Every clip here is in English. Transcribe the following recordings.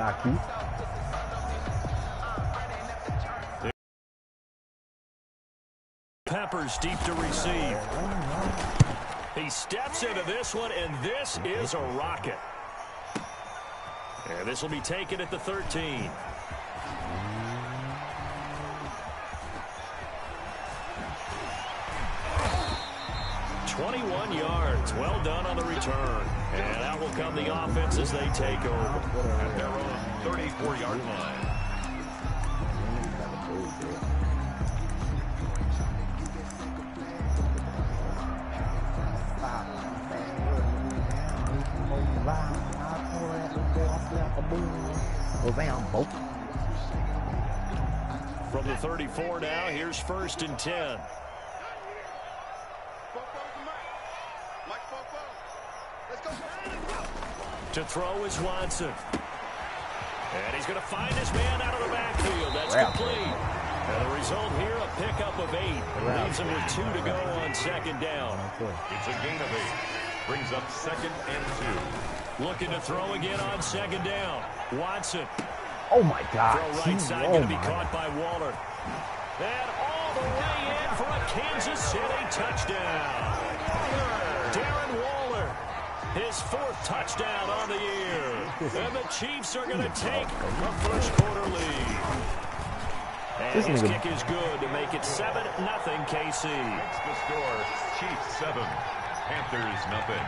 not cute. Peppers deep to receive. He steps into this one, and this is a rocket. And this will be taken at the 13. "21 yards. Well done on the return. And out will come the offense as they take over at their own 34-yard line. From the 34 now, here's 1st and 10. To throw is Watson. And he's going to find his man out of the backfield. That's complete. And the result here, a pickup of 8. Leaves him with 2 to go on 2nd down. It's a gain of 8. Brings up 2nd and 2. Looking to throw again on 2nd down. Watson. Oh, my God. Throw right side, going to be caught by Waller. And all the way in for a Kansas City touchdown. Darren Waller, his 4th touchdown on the year. And the Chiefs are going to take a first-quarter lead. And his kick is good to make it 7-0 KC. That's the score. Chiefs 7, Panthers nothing.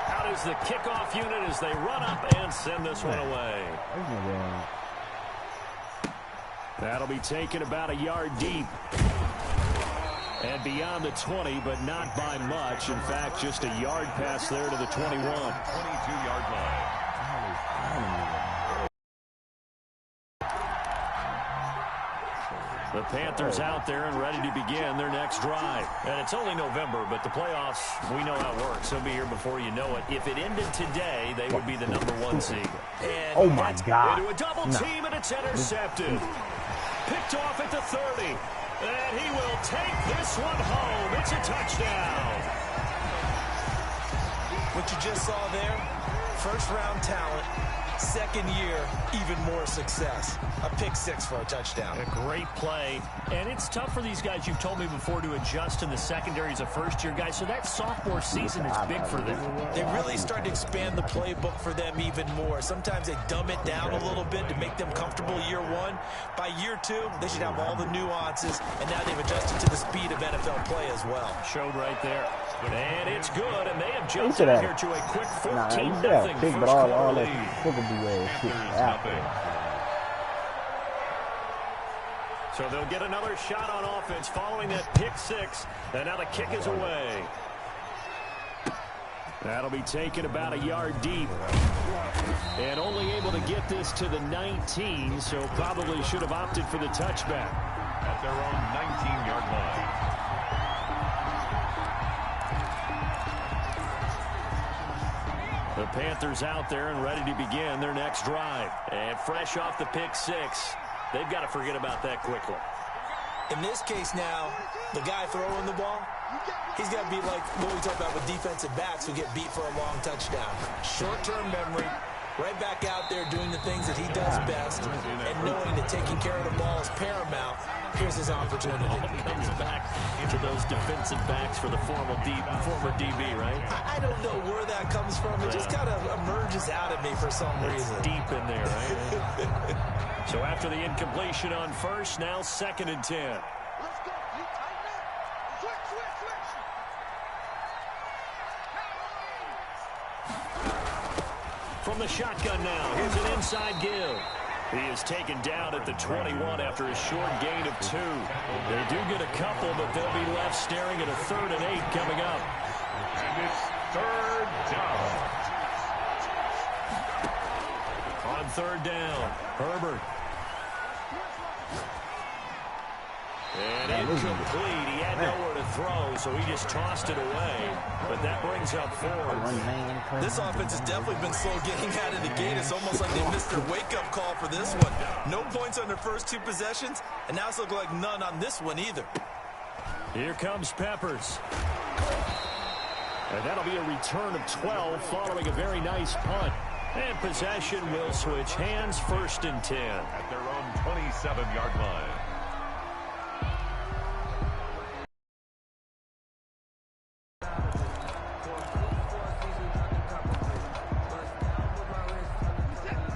Out is the kickoff unit as they run up and send this one away. That'll be taken about a yard deep. And beyond the 20, but not by much. In fact, just a yard pass there to the 21. 22-yard line. The Panthers out there and ready to begin their next drive. And it's only November, but the playoffs, we know how it works. They'll be here before you know it. If it ended today, they would be the #1 seed. And oh, my God. Into a double team, and it's intercepted. Picked off at the 30. And he will take this one home. It's a touchdown. What you just saw there, first-round talent, second year, even more success. A pick 6 for a touchdown. A great play. And it's tough for these guys, you've told me before, to adjust in the secondary as a first-year guy. So that sophomore season is big for them. They really start to expand the playbook for them even more. Sometimes they dumb it down a little bit to make them comfortable year 1. By year 2, they should have all the nuances, and now they've adjusted to the speed of NFL play as well. Showed right there. And it's good, and they have jumped out here to a quick 14-0 first-quarter lead. So they'll get another shot on offense following that pick 6, and now the kick is away. That'll be taken about a yard deep. And only able to get this to the 19, so probably should have opted for the touchback. At their own 19-yard line. The Panthers out there and ready to begin their next drive. And fresh off the pick 6, they've got to forget about that quickly. In this case now, the guy throwing the ball, he's got to be like what we talk about with defensive backs who get beat for a long touchdown. Short-term memory, right back out there doing the things that he does best, and knowing that taking care of the ball is paramount. Here's his opportunity. Comes back into those defensive backs for the former DB, right? I don't know where that comes from. It just kind of emerges out of me for some reason. It's deep in there, right? So after the incompletion on first, now 2nd and 10. Let's go. You tighten up. Switch. From the shotgun now, here's an inside give. He is taken down at the 21 after a short gain of 2. They do get a couple, but they'll be left staring at a 3rd and 8 coming up. And it's 3rd down. On 3rd down, Herbert. And incomplete. He had nowhere to throw, so he just tossed it away. But that brings up 4th. This offense has definitely been slow getting out of the gate. It's almost like they missed their wake-up call for this one. No points on their first 2 possessions, and now it's looking like none on this one either. Here comes Peppers. And that'll be a return of 12 following a very nice punt. And possession will switch hands, 1st and 10. At their own 27-yard line.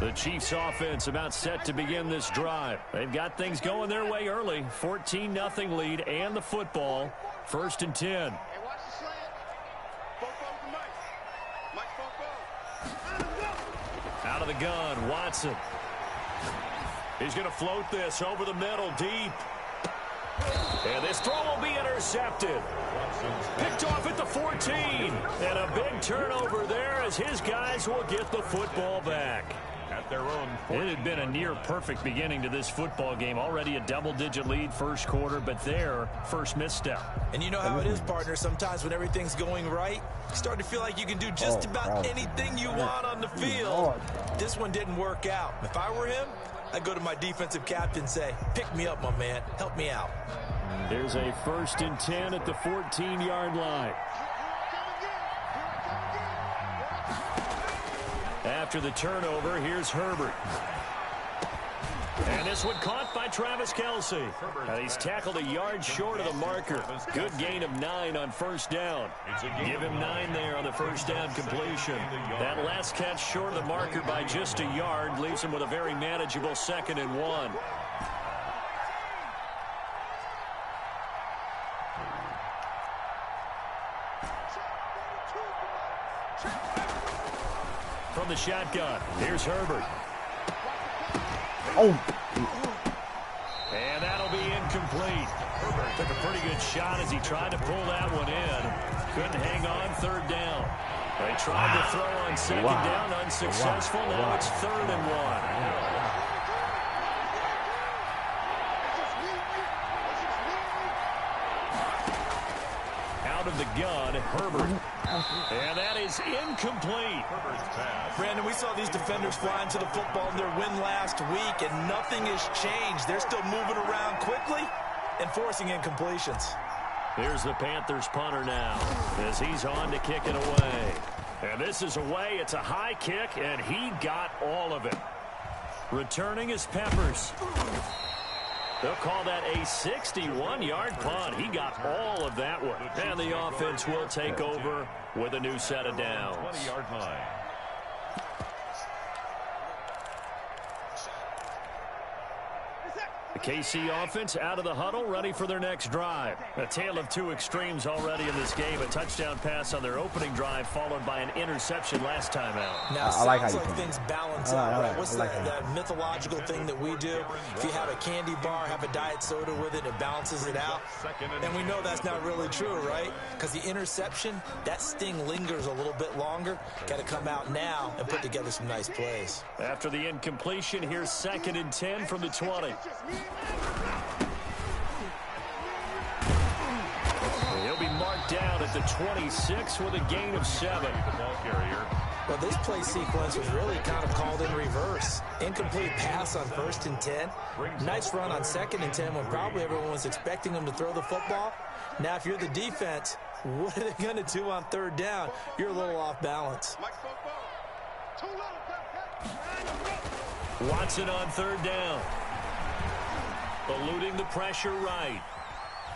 The Chiefs offense about set to begin this drive. They've got things going their way early. 14-0 lead and the football. 1st and 10. Hey, watch the slant. Mike. Out of the gun, Watson. He's going to float this over the middle, deep. And this throw will be intercepted. Picked off at the 14. And a big turnover there as his guys will get the football back. At their own. It had been a near-perfect beginning to this football game. Already a double-digit lead 1st quarter, but their first misstep. And you know how it is, partner. Sometimes when everything's going right, you start to feel like you can do just about anything you want on the field. This one didn't work out. If I were him, I'd go to my defensive captain and say, pick me up, my man. Help me out. Here's a 1st and 10 at the 14-yard line. After the turnover, here's Herbert. And this one caught by Travis Kelce. And he's tackled a yard short of the marker. Good gain of 9 on 1st down. Give him 9 there on the 1st down completion. That last catch short of the marker by just a yard leaves him with a very manageable 2nd and 1. From the shotgun, here's Herbert. Oh. And that'll be incomplete. Herbert took a pretty good shot as he tried to pull that one in. Couldn't hang on 3rd down. They tried to throw on 2nd down, unsuccessful. Now it's 3rd and 1. Out of the gun, Herbert. And that is incomplete. Brandon, we saw these defenders flying to the football in their win last week, and nothing has changed. They're still moving around quickly and forcing incompletions. Here's the Panthers punter now as he's on to kick it away. And this is away. It's a high kick, and he got all of it. Returning is Peppers. They'll call that a 61-yard punt. He got all of that one. And the offense will take over with a new set of downs. 20-yard line. The KC offense out of the huddle, ready for their next drive. A tale of 2 extremes already in this game. A touchdown pass on their opening drive, followed by an interception last time out. Now, it sounds like things balance out, right? What's that mythological thing that we do? If you have a candy bar, have a diet soda with it, it balances it out. And we know that's not really true, right? Because the interception, that sting lingers a little bit longer. Got to come out now and put together some nice plays. After the incompletion, here's 2nd and 10 from the 20. He'll be marked down at the 26 with a gain of 7. The ball carrier. Well, this play sequence was really kind of called in reverse. Incomplete pass on 1st and 10. Nice run on 2nd and 10 when probably everyone was expecting him to throw the football. Now, if you're the defense, what are they going to do on 3rd down? You're a little off balance. Watson on 3rd down. Eluding the pressure right.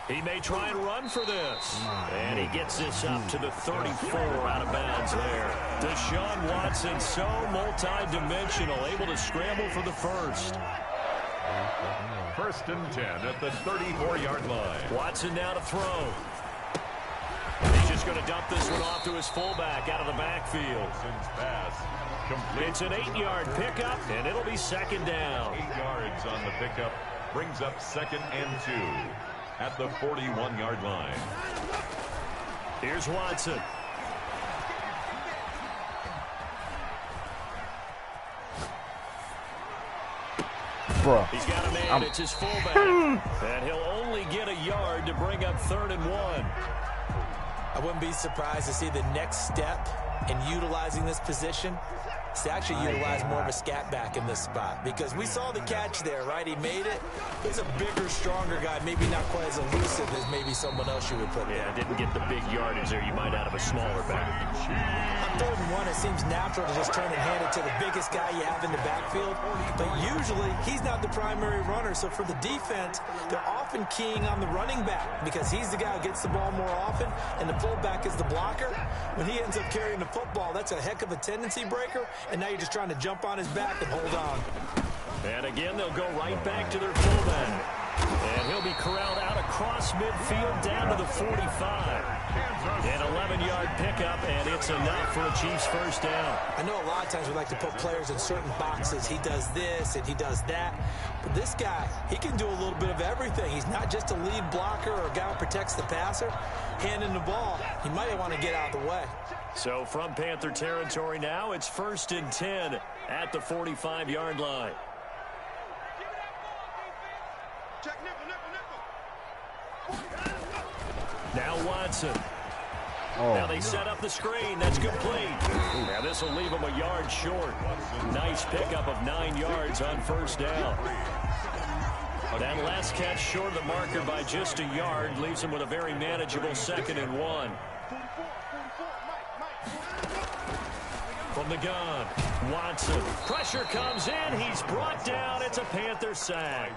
He may try and run for this. And he gets this up to the 34 out of bounds there. Deshaun Watson, so multi-dimensional, able to scramble for the 1st. 1st and 10 at the 34-yard line. Watson now to throw. He's just going to dump this one off to his fullback out of the backfield. Wilson's pass complete. It's an 8-yard pickup, and it'll be 2nd down. 8 yards on the pickup. Brings up 2nd and 2 at the 41-yard line. Here's Watson. He's got a man. It's his fullback. And he'll only get a yard to bring up 3rd and 1. I wouldn't be surprised to see the next step in utilizing this position It's actually utilized more of a scat back in this spot because we saw the catch there, right? He made it. He's a bigger, stronger guy, maybe not quite as elusive as maybe someone else you would put there. Yeah, didn't get the big yardage there you might out of a smaller back. On 3rd and 1, it seems natural to just turn and hand it to the biggest guy you have in the backfield, but usually he's not the primary runner, so for the defense, they're often keying on the running back because he's the guy who gets the ball more often, and the fullback is the blocker. When he ends up carrying the football, that's a heck of a tendency breaker, and now you're just trying to jump on his back and hold on. And again, they'll go right back to their fullback. And he'll be corralled out across midfield down to the 45. An 11-yard pickup, and it's enough for a Chiefs first down. I know a lot of times we like to put players in certain boxes. He does this and he does that. But this guy, he can do a little bit of everything. He's not just a lead blocker or a guy who protects the passer. Handing the ball, he might want to get out of the way. So from Panther territory now, it's 1st and 10 at the 45-yard line. Now Watson. Now they set up the screen. That's complete. Now this will leave him a yard short. Nice pickup of 9 yards on first down. That last catch short of the marker by just a yard leaves him with a very manageable 2nd and 1. From the gun, Watson. Pressure comes in. He's brought down. It's a Panther sack.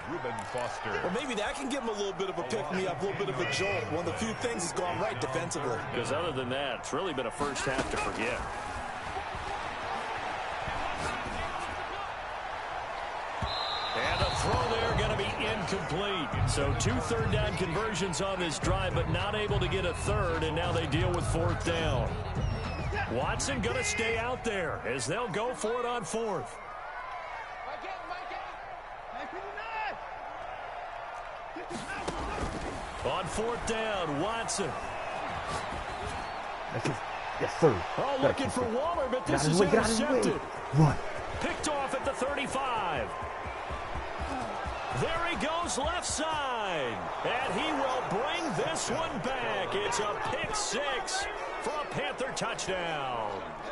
Well, maybe that can give him a little bit of a pick-me-up, a little bit of a jolt. One of the few things that's gone right defensively. Because other than that, it's really been a first half to forget. And the throw there going to be incomplete. So 2 third-down conversions on this drive, but not able to get a third, and now they deal with 4th down. Watson going to stay out there as they'll go for it on 4th. On 4th down, Watson. Yes, sir. Oh, looking for Waller, but this is intercepted. Run. Picked off at the 35. There he goes left side. And he will bring this one back. It's a pick 6 for a Panther touchdown.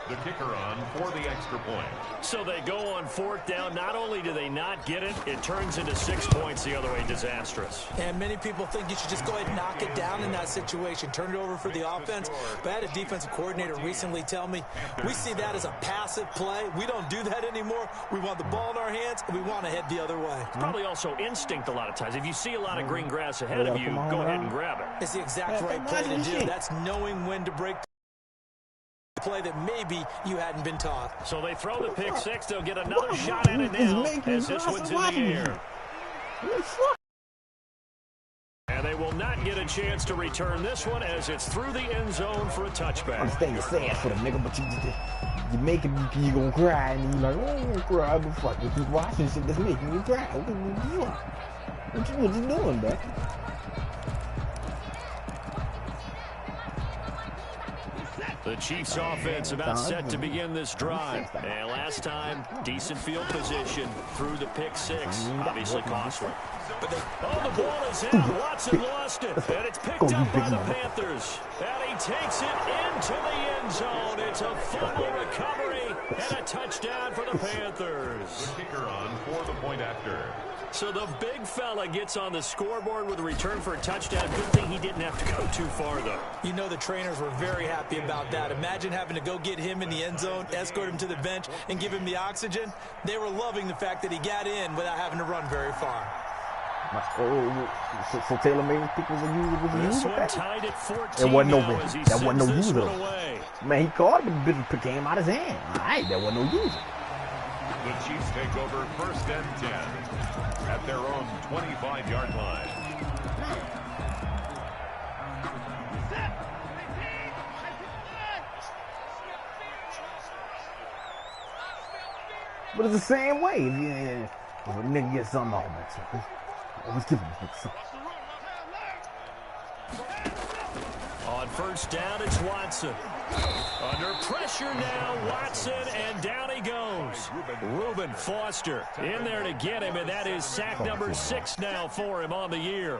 The kicker on for the extra point. So they go on 4th down. Not only do they not get it, it turns into 6 points the other way. Disastrous. And many people think you should just go ahead and knock it down in that situation. Turn it over for the offense. But I had a defensive coordinator recently tell me, we see that as a passive play. We don't do that anymore. We want the ball in our hands, and we want to head the other way. It's probably also instinct a lot of times. If you see a lot of green grass ahead of you, go ahead and grab it. It's the exact right play to do. That's knowing when to break play that maybe you hadn't been taught. So they throw the pick 6. They'll get another shot at it now as this one's in the air. And they will not get a chance to return this one as it's through the end zone for a touchback. I understand you're sad for the nigga, but you make it, you gonna cry, and you like, oh, I'm gonna cry, but fuck, you keep watching shit that's making you cry. What you doing, man? The Chiefs offense about set to begin this drive. And last time, decent field position through the pick 6. Obviously costly. Oh, the ball is out. Watson lost it. And it's picked up by the Panthers. And he takes it into the end zone. It's a fumble recovery and a touchdown for the Panthers. The kicker on for the point after. So the big fella gets on the scoreboard with a return for a touchdown. Good thing he didn't have to go too far, though. You know the trainers were very happy about that. Imagine having to go get him in the end zone, escort him to the bench, and give him the oxygen. They were loving the fact that he got in without having to run very far. So Taylor made people was a user. This one tied at 14. It wasn't no now as he that wasn't no sends this user. one away. Man, he caught it, but it came out his hand. All right, that wasn't no user. The Chiefs take over 1st and 10 at their own 25-yard line. But it's the same way. If a nigga gets something off that, always giving this nigga something. On 1st down, it's Watson. Under pressure now, Watson, and down he goes. Reuben Foster in there to get him, and that is sack number 6 now for him on the year.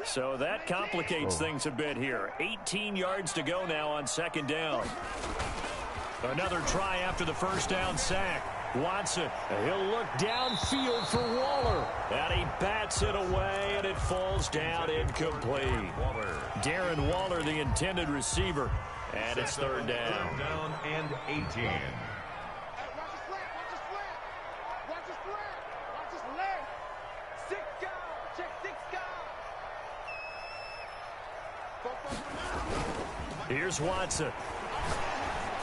So that complicates things a bit here. 18 yards to go now on second down. Another try after the first down sack. Watson, he'll look downfield for Waller. And he bats it away, and it falls down incomplete. Darren Waller, the intended receiver. And it's third down. Third down and 18. Watch his leg. Watch his leg. Watch his leg. 6 guys. Check 6 guys. Here's Watson.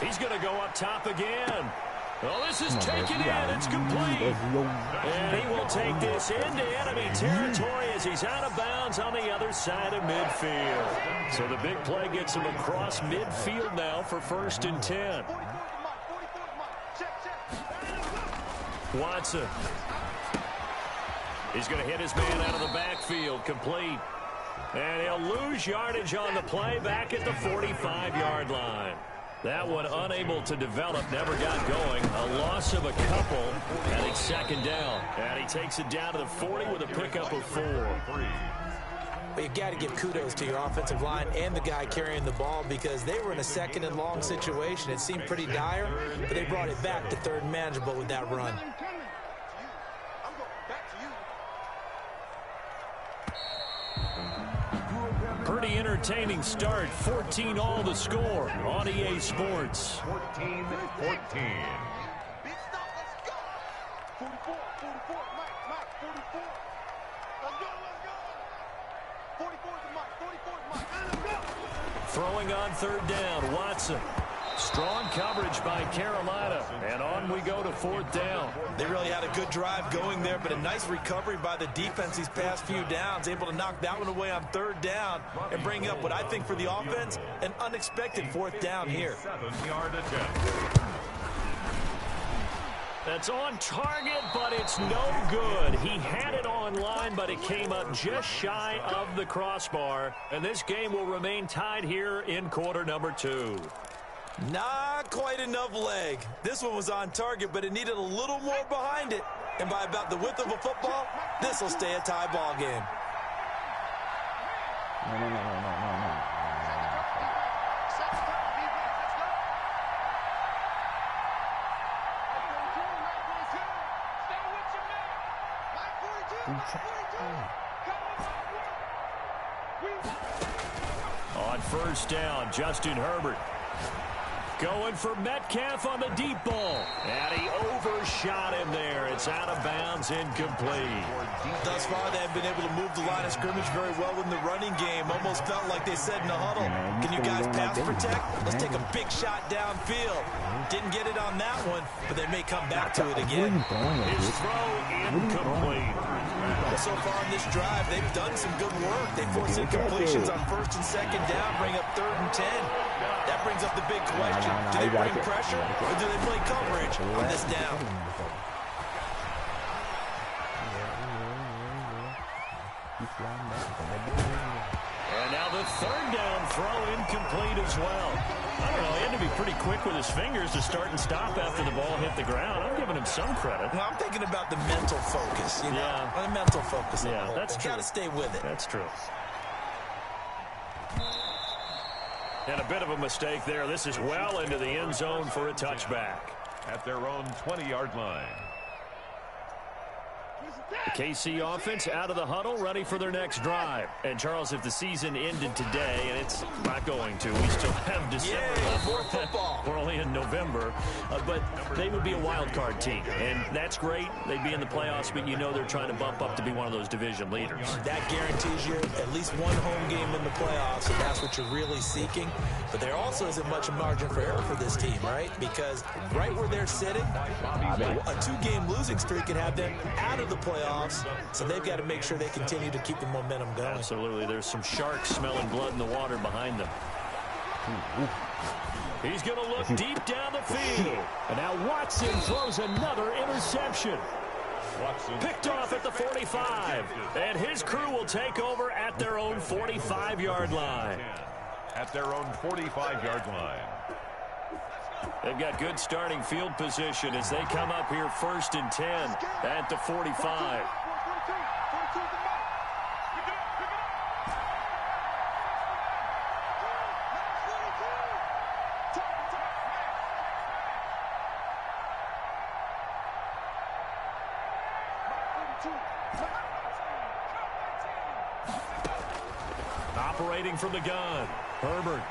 He's going to go up top again. Oh, this is taken in. It's complete. And he will take this into enemy territory as he's out of bounds on the other side of midfield. So the big play gets him across midfield now for 1st and 10. Watson. He's going to hit his man out of the backfield. Complete. And he'll lose yardage on the play back at the 45-yard line. That one unable to develop, never got going. A loss of a couple, and it's second down. And he takes it down to the 40 with a pickup of 4. But you've got to give kudos to your offensive line and the guy carrying the ball because they were in a 2nd and long situation. It seemed pretty dire, but they brought it back to 3rd and manageable with that run. Pretty entertaining start. 14-all the score on EA Sports. 14-14. Big stop. Let's go. 44. Mike, 44. Let's go. 44 to Mike. Let's go. Throwing on 3rd down, Watson. Strong coverage by Carolina, and on we go to 4th down. They really had a good drive going there, but a nice recovery by the defense these past few downs, able to knock that one away on 3rd down and bring up what I think for the offense, an unexpected 4th down here. 7-yard attempt. That's on target, but it's no good. He had it on line, but it came up just shy of the crossbar, and this game will remain tied here in quarter number 2. Not quite enough leg. This one was on target, but it needed a little more behind it. And by about the width of a football, this will stay a tie ball game. No. On 1st down, Justin Herbert. Going for Metcalf on the deep ball. And he overshot him there. It's out of bounds, incomplete. Thus far, they have been able to move the line of scrimmage very well in the running game. Almost felt like they said in the huddle, can you guys pass protect? Let's take a big shot downfield. Didn't get it on that one, but they may come back to it again. His throw incomplete. Well, so far in this drive, they've done some good work. They force incompletions on 1st and 2nd down, bring up 3rd and 10. That brings up the big question. Do they bring pressure or do they play coverage on this down? And now the 3rd down throw incomplete as well. I don't know, he had to be pretty quick with his fingers to start and stop after the ball hit the ground. I'm giving him some credit. Well, I'm thinking about the mental focus, you know? Yeah. The mental focus. Yeah, that's true. Got to stay with it. That's true. And a bit of a mistake there. This is well into the end zone for a touchback. At their own 20-yard line. The KC offense out of the huddle, ready for their next drive. And, Charles, if the season ended today, and it's not going to, we still have December left. More football. We're only in November. But they would be a wild card team. And that's great. They'd be in the playoffs, but you know they're trying to bump up to be one of those division leaders. That guarantees you at least one home game in the playoffs, and that's what you're really seeking. But there also isn't much margin for error for this team, right? Because right where they're sitting, a 2-game losing streak can have them out of the playoffs, so they've got to make sure they continue to keep the momentum going. Absolutely. There's some sharks smelling blood in the water behind them. He's going to look deep down the field. And now Watson throws another interception. Picked off at the 45. And his crew will take over at their own 45-yard line. At their own 45-yard line. They've got good starting field position as they come up here 1st and 10 at the 45. operating from the gun. Herbert.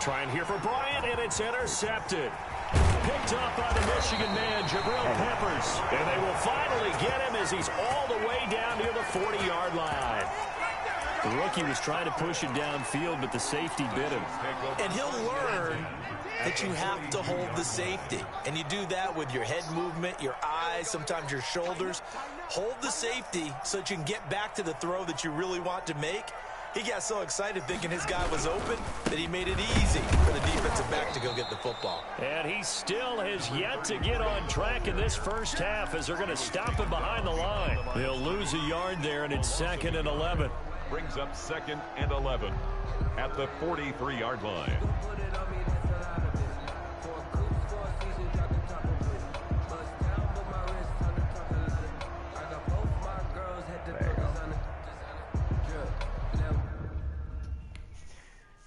Trying here for Bryant, and it's intercepted. Picked up by the Michigan man, Jabril Peppers. And they will finally get him as he's all the way down near the 40-yard line. The rookie was trying to push it downfield, but the safety bit him. And he'll learn that you have to hold the safety. And you do that with your head movement, your eyes, sometimes your shoulders. Hold the safety so that you can get back to the throw that you really want to make. He got so excited thinking his guy was open that he made it easy for the defensive back to go get the football. And he still has yet to get on track in this first half as they're going to stop him behind the line. They'll lose a yard there, and it's 2nd and 11. Brings up 2nd and 11 at the 43-yard line.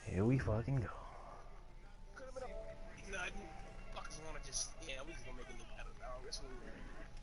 Here we fucking go.